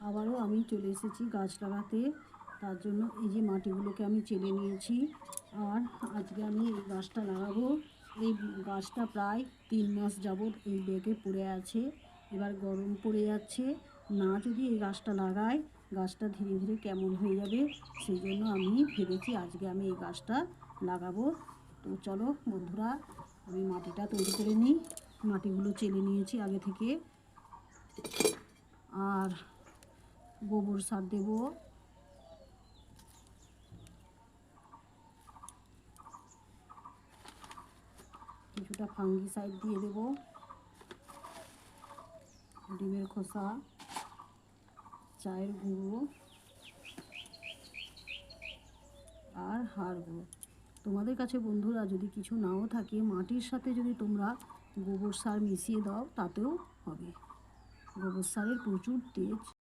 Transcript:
আবারও আমি চলে এসেছি গাছ লাগাতে। তার জন্য এই যে মাটিগুলোকে আমি চেলে নিয়েছি। আর আজকে আমি এই গাছটা লাগাবো। এই গাছটা প্রায় 3 মাস যাবৎ এই ব্যাগে পড়ে আছে। এবার গরম পড়ে যাচ্ছে, না যদি এই গাছটা লাগাই গাছটা ধীরে ধীরে কেমন হয়ে যাবে। সেই জন্য আমি ভেবেছি আজকে আমি এই গাছটা লাগাবো। তো চলো বন্ধুরা, আমি মাটিটা তৈরি করে নিই। মাটিগুলো চেলে নিয়েছি আগে থেকে। আর গোবর সার দেবো, কিছুটা ফাঙ্গিসাইড দিয়ে দেবো, ডিমের খোসা, চায়ের গুঁড়ো আর হাড় গুঁড়ো। তোমাদের কাছে বন্ধুরা যদি কিছু নাও থাকে, মাটির সাথে যদি তোমরা গোবর সার মিশিয়ে দাও তাতেও হবে। গোবর সারের প্রচুর তেজ।